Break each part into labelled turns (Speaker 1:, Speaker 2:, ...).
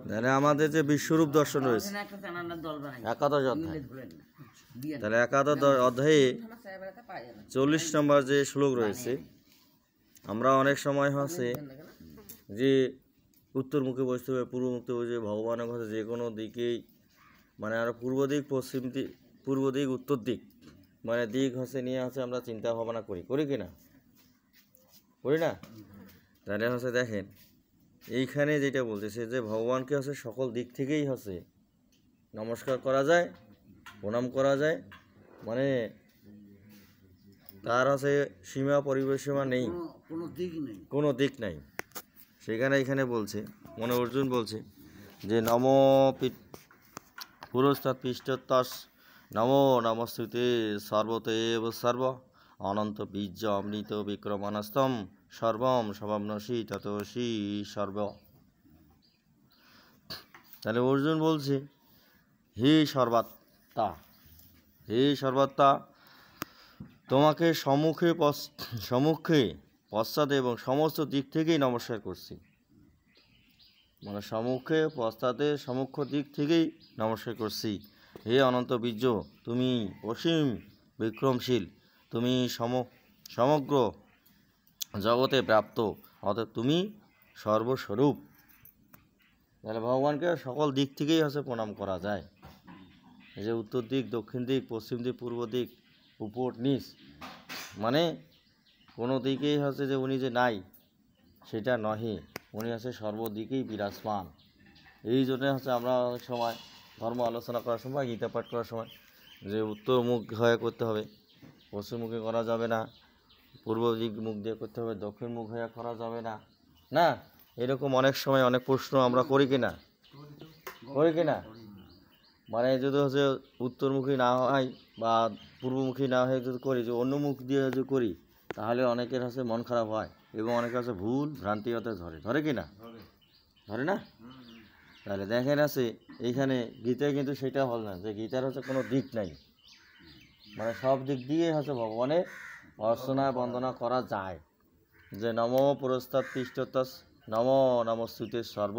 Speaker 1: তাহলে আমাদের যে বিশ্বরূপ দর্শন রয়েছে একাদশ অধ্যায়, তাহলে একাদশ অধ্যায়ে 40 নম্বর যে শ্লোক রয়েছে, আমরা অনেক সময় হচ্ছে যে উত্তরমুখী বসতে হবে, পূর্বমুখী বসে ভগবানের কথা যে কোনো দিকেই, মানে আর পূর্ব দিক পশ্চিম দিক, পূর্ব দিক উত্তর দিক, মানে দিক হচ্ছে নিয়ে হচ্ছে আমরা চিন্তা ভাবনা করি কি না, করি না? তাহলে হচ্ছে দেখেন এইখানে যেটা বলতেছে যে ভগবানকে হচ্ছে সকল দিক থেকেই হচ্ছে নমস্কার করা যায়, প্রণাম করা যায়, মানে তার হচ্ছে সীমা পরিবেশীমা নেই, কোনো দিক নাই। সেখানে এখানে বলছে, মনে অর্জুন বলছে যে নম পুরস্তাৎ পৃষ্ঠতস নমো নমস্তুতে সর্বতএব সর্ব অনন্ত বীর্য অমৃত বিক্রমানস্তম সর্বম সবামনসি ততসি সর্ব। তাহলে অর্জুন বলছে হে সর্বাত্মা, হে সর্বাত্মা, তোমাকে সম্মুখে পশ্চাতে এবং সমস্ত দিক থেকেই নমস্কার করছি, মানে সম্মুখে পশ্চাতে সমুখ দিক থেকেই নমস্কার করছি। হে অনন্ত বীর্য, তুমি অসীম বিক্রমশীল, তুমি সমগ্র জগতে প্রাপ্ত, অর্থাৎ তুমি সর্বস্বরূপ। তাহলে ভগবানকে সকল দিক থেকেই হচ্ছে প্রণাম করা যায়, এই যে উত্তর দিক, দক্ষিণ দিক, পশ্চিম দিক, পূর্ব দিক, উপর নিচ, মানে কোনো দিকেই হচ্ছে যে উনি যে নাই সেটা নহে, উনি হচ্ছে সর্বদিকেই বিরাজমান। এই জন্যে হচ্ছে আমরা অনেক সময় ধর্ম আলোচনা করার সময়, গীতা পাঠ করার সময় যে উত্তর মুখ হয়ে করতে হবে, পশ্চিম মুখে করা যাবে না, পূর্ব দিক মুখ দিয়ে করতে হবে, দক্ষিণ মুখ হয়ে করা যাবে না, না এরকম অনেক সময় অনেক প্রশ্ন আমরা করি কি না, মানে যদি হচ্ছে উত্তরমুখী না হয় বা পূর্বমুখী না হয়ে যদি করি, যে অন্য মুখ দিয়ে যদি করি, তাহলে অনেকের হচ্ছে মন খারাপ হয় এবং অনেকের হচ্ছে ভুল ভ্রান্তি হতে ধরে কি না, ধরে না? তাহলে দেখেন আছে এইখানে গীতায় কিন্তু সেটা হল না, যে গীতার হচ্ছে কোনো দিক নাই, মানে সব দিক দিয়ে হচ্ছে ভগবানের অর্চনা বন্দনা করা যায়। যে নম পুরস্তাৎ পৃষ্ঠতস নম নমস্তুতে সর্ব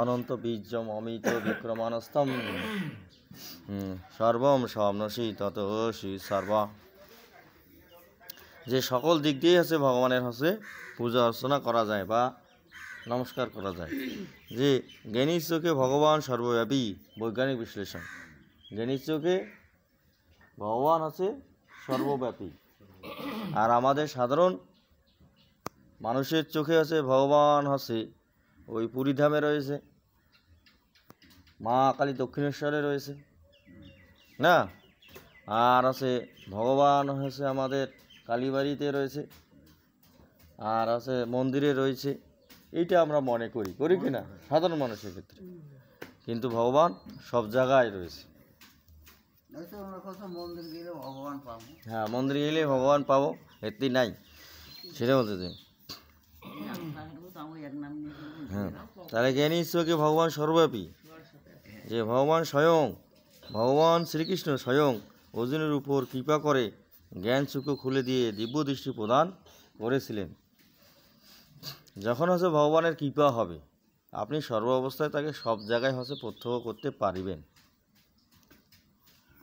Speaker 1: অনন্ত বীর্যম অমিত বিক্রমানস্তম সর্বম সমনসি ততসি সর্ব। যে সকল দিক দিয়ে হচ্ছে ভগবানের হচ্ছে পূজা অর্চনা করা যায় বা নমস্কার করা যায়। যে জ্ঞানীর চোখে ভগবান সর্বব্যাপী, বৈজ্ঞানিক বিশ্লেষণ, জ্ঞানীর চোখে ভগবান হচ্ছে সর্বব্যাপী, আর আমাদের সাধারণ মানুষের চোখে আছে ভগবান হচ্ছে ওই পুরীধামে রয়েছে, মা কালী দক্ষিণেশ্বরে রয়েছে না, আর আছে ভগবান হচ্ছে আমাদের কালীবাড়িতে রয়েছে, আর আছে মন্দিরে রয়েছে, এইটা আমরা মনে করি কি না সাধারণ মানুষের ক্ষেত্রে, কিন্তু ভগবান সব জায়গায় রয়েছে। হ্যাঁ, মন্দিরে গেলে ভগবান পাবো, এটি নাই সেটা বলতে চাই। হ্যাঁ, তাহলে জ্ঞানী ঈশ্বরকে ভগবান সর্বব্যাপী, যে ভগবান শ্রীকৃষ্ণ স্বয়ং অর্জুনের উপর কৃপা করে জ্ঞান চক্ষু খুলে দিয়ে দিব্য দৃষ্টি প্রদান করেছিলেন। যখন হচ্ছে ভগবানের কৃপা হবে, আপনি সর্ব অবস্থায় তাকে সব জায়গায় হচ্ছে প্রত্যক্ষ করতে পারিবেন।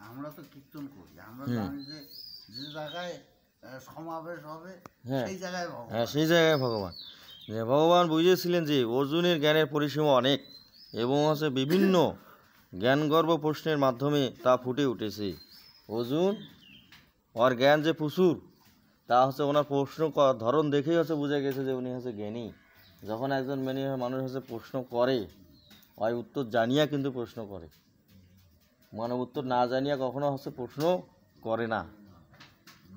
Speaker 2: আমরা তো কীর্তন করি, আমরা জানি যে যে জায়গায় সমাবেশ হবে
Speaker 1: সেই জায়গায় ভগবান। যে ভগবান বুঝেছিলেন যে অর্জুনের জ্ঞানের পরিসীমা অনেক এবং হচ্ছে বিভিন্ন জ্ঞানগর্ভ প্রশ্নের মাধ্যমে তা ফুটে উঠেছে। অর্জুন ওর জ্ঞান যে প্রচুর, তা হচ্ছে ওনার প্রশ্ন ধরন দেখেই হচ্ছে বোঝা গেছে যে উনি হচ্ছে জ্ঞানী। যখন একজন মানুষ হচ্ছে প্রশ্ন করে, ওই উত্তর জানিয়া কিন্তু প্রশ্ন করে, মানে উত্তর না জানিয়া কখনো হচ্ছে প্রশ্ন করে না,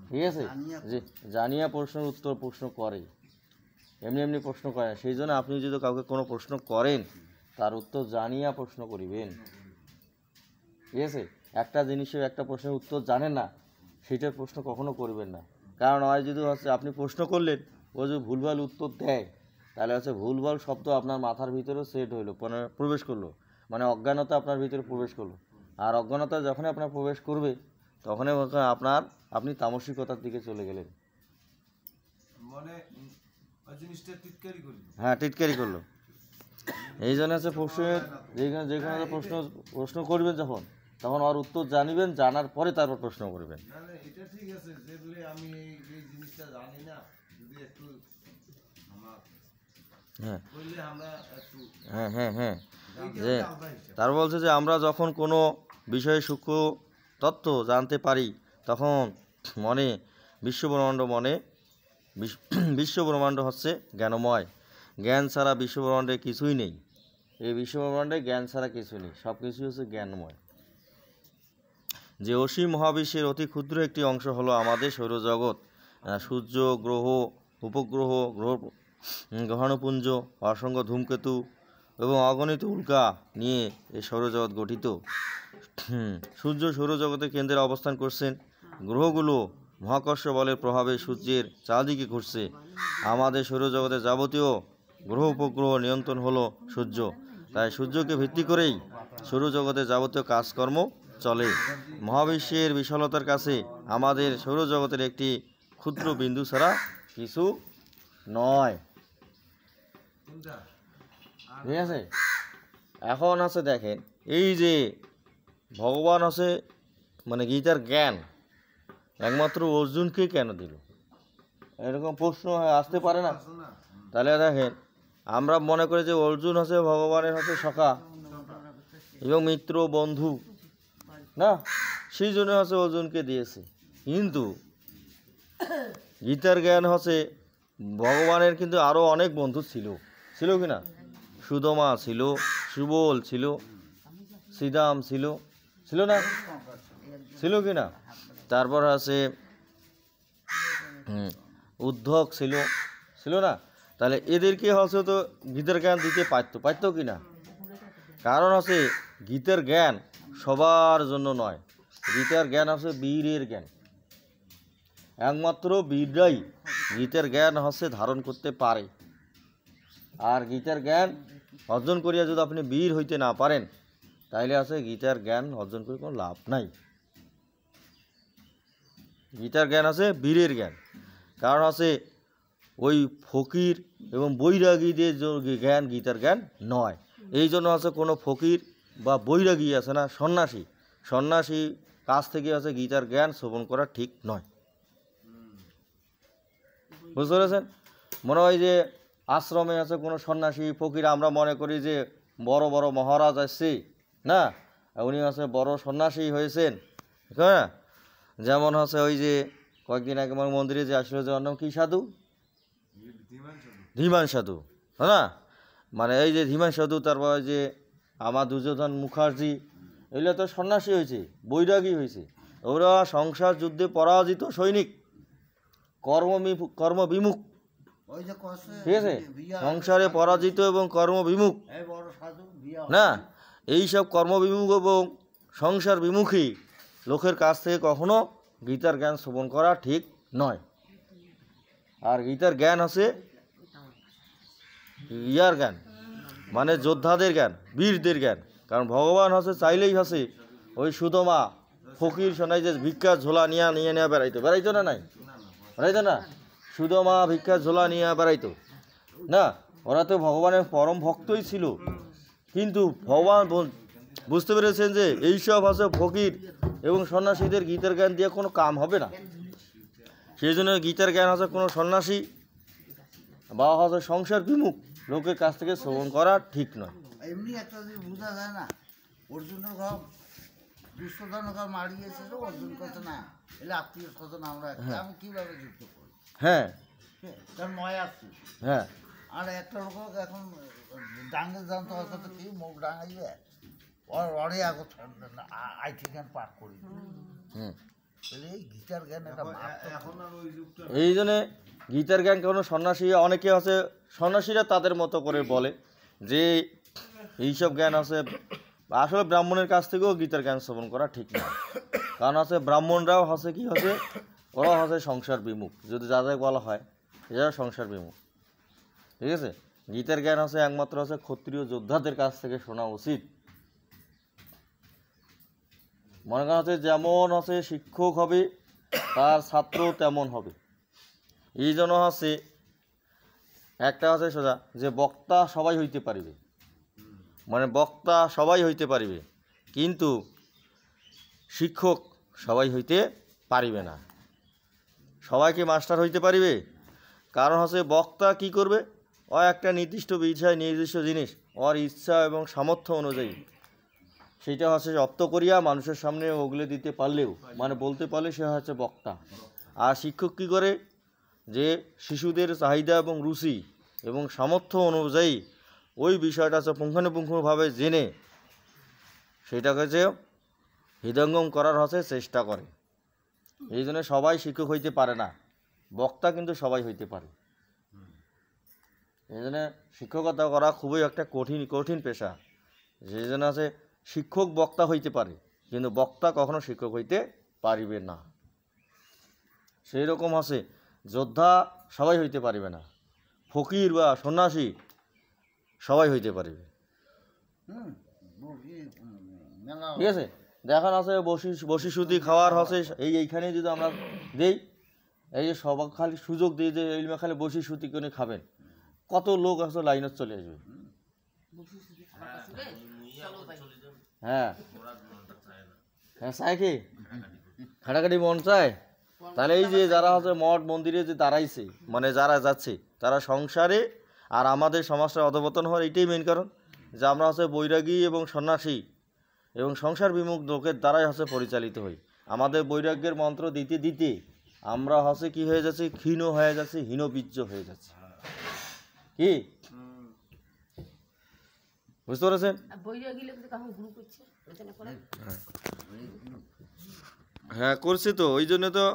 Speaker 1: ঠিক আছে? যে জানিয়া প্রশ্ন করে, এমনি প্রশ্ন করে না। সেই জন্য আপনি যদি কাউকে কোনো প্রশ্ন করেন, তার উত্তর জানিয়া প্রশ্ন করিবেন, ঠিক আছে? একটা জিনিসের একটা প্রশ্নের উত্তর জানেন না, সেটার প্রশ্ন কখনো করবেন না। কারণ হয় যদি হচ্ছে আপনি প্রশ্ন করলেন, ও যদি ভুলভাল উত্তর দেয়, তাহলে হচ্ছে ভুলভাল শব্দ আপনার মাথার ভিতরে সেট হইলো, মানে প্রবেশ করলো, মানে অজ্ঞানতা আপনার ভিতরে প্রবেশ করলো। আর অজ্ঞানতা যখনই আপনার প্রবেশ করবে, তখনই আপনি তামসিকতার দিকে চলে গেলেন।
Speaker 3: মানে
Speaker 1: হ্যাঁ টিটকারি করলো। এই জন্য হচ্ছে প্রশ্নের যেখানে যেখানে প্রশ্ন প্রশ্ন করবেন যখন তখন ওর উত্তর জানিবেন, জানার পরে তারপর প্রশ্ন করবেন।
Speaker 2: এটা ঠিক আছে, যেগুলি আমি এই জিনিসটা জানি না, যদি একটু আমার
Speaker 1: হ্যাঁ
Speaker 2: বললে আমরা একটু
Speaker 1: হ্যাঁ হ্যাঁ হ্যাঁ যে
Speaker 2: এইটা আলাদা হিসাব।
Speaker 1: তার বলছে যে আমরা যখন কোনো বিষয়ে সূক্ষ্ম তথ্য জানতে পারি তখন মনে বিশ্বব্রহ্মাণ্ড মনে বিশ্বব্রহ্মাণ্ড হচ্ছে জ্ঞানময়। জ্ঞান ছাড়া বিশ্বব্রহ্মাণ্ডে কিছুই নেই। এই বিশ্বব্রহ্মাণ্ডে জ্ঞান ছাড়া কিছু নেই, সব কিছুই হচ্ছে জ্ঞানময়। যে অসীম মহাবিশ্বের অতি ক্ষুদ্র একটি অংশ হলো আমাদের সৌরজগৎ। সূর্য, গ্রহ, উপগ্রহ, গ্রহাণুপুঞ্জ, অসংখ্য ধূমকেতু এবং অগণিত উল্কা নিয়ে এই সৌরজগৎ গঠিত। সূর্য সৌরজগতের কেন্দ্রে অবস্থান করছেন। গ্রহগুলো মহাকর্ষ বলের প্রভাবে সূর্যের চারদিকে ঘুরছে। আমাদের সৌরজগতের যাবতীয় গ্রহ উপগ্রহ নিয়ন্ত্রণ হলো সূর্য। তাই সূর্যকে ভিত্তি করেই সৌরজগতের যাবতীয় কাজকর্ম চলে। মহাবিশ্বের বিশালতার কাছে আমাদের সৌরজগতের একটি ক্ষুদ্র বিন্দু ছাড়া কিছু নয়। ঠিক আছে, এখন আছে দেখেন এই যে ভগবান আছে মানে গীতার জ্ঞান একমাত্র অর্জুনকে কেন দিল, এরকম প্রশ্ন আসতে পারে না? তাহলে দেখেন আমরা মনে করি যে অর্জুন হচ্ছে ভগবানের হচ্ছে সখা এবং মিত্র বন্ধু, না সেই জন্য হচ্ছে অর্জুনকে দিয়েছে। কিন্তু গীতার জ্ঞান হচ্ছে ভগবানের কিন্তু আরও অনেক বন্ধু ছিল, ছিল কি না? সুদমা ছিল, সুবল ছিল, শ্রীদাম ছিল, ছিল না? ছিল কি না? তারপর আছে উদ্ধব ছিল, ছিল না? তাহলে এদেরকে হচ্ছে তো গীতার জ্ঞান দিতে পারতো কি না? কারণ আছে গীতার জ্ঞান সবার জন্য নয়। গীতার জ্ঞান আছে বীরের জ্ঞান। একমাত্র বীররাই গীতার জ্ঞান হচ্ছে ধারণ করতে পারে। আর গীতার জ্ঞান অর্জন করিয়া যদি আপনি বীর হইতে না পারেন তাইলে আছে গীতার জ্ঞান অর্জন করে কোনো লাভ নাই। গীতার জ্ঞান আছে বীরের জ্ঞান। কারণ আছে ওই ফকির এবং বৈরাগীদের জ্ঞান গীতার জ্ঞান নয়। এই জন্য আছে কোনো ফকির বা বৈরাগী আছে না, সন্ন্যাসী কাছ থেকে আছে গীতার জ্ঞান শ্রবণ করা ঠিক নয়। বুঝতে পেরেছেন? মনে হয় যে আশ্রমে আছে কোনো সন্ন্যাসী ফকির, আমরা মনে করি যে বড় বড় মহারাজ আসছে না, উনি আছে বড় সন্ন্যাসী হয়েছেন, হ্যাঁ। যেমন হচ্ছে ওই যে কয়েকদিন আগে আমার মন্দিরে যে আসলে যে নাম কি সাধু, ধীমান সাধু, হ্যাঁ না, মানে এই যে ধীমান সাধু, তারপর যে আমার দুর্যোধন মুখার্জি, এগুলো তো সন্ন্যাসী হয়েছে, বৈরাগী হয়েছে। ওরা সংসার যুদ্ধে পরাজিত সৈনিক, কর্মবিমুখ, ঠিক আছে, সংসারে পরাজিত এবং কর্মবিমুখ না, এইসব কর্মবিমুখ এবং সংসার বিমুখী লোকের কাছ থেকে কখনো গীতার জ্ঞান শ্রবণ করা ঠিক নয়। আর গীতার জ্ঞান আছে ইয়ার জ্ঞান, মানে যোদ্ধাদের জ্ঞান, বীরদের জ্ঞান। কারণ ভগবান হচ্ছে চাইলেই হচ্ছে ওই সুদমা ফকির শোনাই যে ভিক্ষার ঝোলা নিয়ে বেড়াইতো না, নাই বেড়াইতো না, সুদমা ভিক্ষার ঝোলা নিয়ে বেড়াইতো না, ওরা তো ভগবানের পরম ভক্তই ছিল। কিন্তু ভগবান বুঝতে পেরেছেন যে এইসব আছে ফকির এবং সন্ন্যাসীদের গীতার জ্ঞান দিয়ে কোনো কাম হবে না। সেই জন্য গীতার জ্ঞান আছে কোনো সন্ন্যাসী বা হচ্ছে সংসার বিমুখ লোকের কাছ থেকে শ্রবণ করা ঠিক নয়।
Speaker 2: এমনি একটা জিনিস বোঝা যায় না, অর্জুনের ঘর দুঃশোধনের ঘর মারিয়েছে তো অর্জুন কথা না, এলে আত্মীয় স্বজন আমরা আমি কীভাবে যুক্ত করি?
Speaker 1: হ্যাঁ,
Speaker 2: তার ময় আসছি,
Speaker 1: হ্যাঁ,
Speaker 2: আর একটা লোক এখন ডাঙ্গে জানতে হয়তো তো কি মুখ ডাঙাইবে অরে আগত আই ঠিকান পাঠ করি। তাহলে এই গীতার জ্ঞান এটা এখন আর ওই যুগটা,
Speaker 1: এই জন্যে গীতার জ্ঞান কোনো সন্ন্যাসী, অনেকে আছে সন্ন্যাসীরা তাদের মতো করে বলে যে এইসব জ্ঞান আছে, আসলে ব্রাহ্মণের কাছ থেকেও গীতার জ্ঞান শ্রবণ করা ঠিক না। কারণ আছে ব্রাহ্মণরাও হচ্ছে কি হচ্ছে, ওরাও হচ্ছে সংসার বিমুখ, যদি যাদের বলা হয় এরা সংসার বিমুখ। ঠিক আছে, গীতার জ্ঞান আছে একমাত্র আছে ক্ষত্রিয় যোদ্ধাদের কাছ থেকে শোনা উচিত। মনে করা হচ্ছে যেমন হচ্ছে শিক্ষক হবে তার ছাত্র তেমন হবে। এই জন্য হচ্ছে একটা আছে সোজা যে বক্তা সবাই হইতে পারিবে, মানে বক্তা সবাই হইতে পারিবে কিন্তু শিক্ষক সবাই হইতে পারিবে না। সবাইকে মাস্টার হইতে পারিবে, কারণ হচ্ছে বক্তা কি করবে, ও একটা নির্দিষ্ট বিষয় নির্দিষ্ট জিনিস ওর ইচ্ছা এবং সামর্থ্য অনুযায়ী সেটা হচ্ছে রপ্ত করিয়া মানুষের সামনে ওগুলো দিতে পারলেও, মানে বলতে পারলে সে হচ্ছে বক্তা। আর শিক্ষক কী করে, যে শিশুদের চাহিদা এবং রুচি এবং সামর্থ্য অনুযায়ী ওই বিষয়টা হচ্ছে পুঙ্খানুপুঙ্খভাবে জেনে সেটাকে যে হৃদয়ঙ্গম করার হচ্ছে চেষ্টা করে। এই জন্য সবাই শিক্ষক হইতে পারে না, বক্তা কিন্তু সবাই হইতে পারে। এই জন্য শিক্ষকতা করা খুবই একটা কঠিন পেশা। সেই জন্য আছে শিক্ষক বক্তা হইতে পারে কিন্তু বক্তা কখনো শিক্ষক হইতে পারিবে না। সেই রকম আছে যোদ্ধা সবাই হইতে পারিবে না, ফকির বা সন্ন্যাসী সবাই হইতে পারিবে। ঠিক আছে, দেখান আছে বসি সুতি খাওয়ার হচ্ছে এইখানে যদি আমরা দেই, এই যে সবাই খালি সুযোগ দিই যে এই খালি বসি সুতি করে খাবেন, কত লোক আছে লাইনত চলে আসবে। হ্যাঁ হ্যাঁ, চায় কি খাটাখাটি মন চায়। তাহলে এই যে যারা হচ্ছে মঠ মন্দিরে যে দাঁড়াইছে, মানে যারা যাচ্ছে তারা সংসারে আর আমাদের সমাজটা অধপতন হওয়ার এইটাই মেন কারণ, যে আমরা হচ্ছে বৈরাগী এবং সন্ন্যাসী এবং সংসার বিমুখ লোকের দ্বারাই হচ্ছে পরিচালিত হই। আমাদের বৈরাগ্যের মন্ত্র দিতে দিতে আমরা হচ্ছে কি হয়ে যাচ্ছে, ক্ষীণ হয়ে যাচ্ছে, হীনবীর্য হয়ে যাচ্ছে। কি বুঝতে পেরেছেন? হ্যাঁ করছি তো, ওই জন্য তো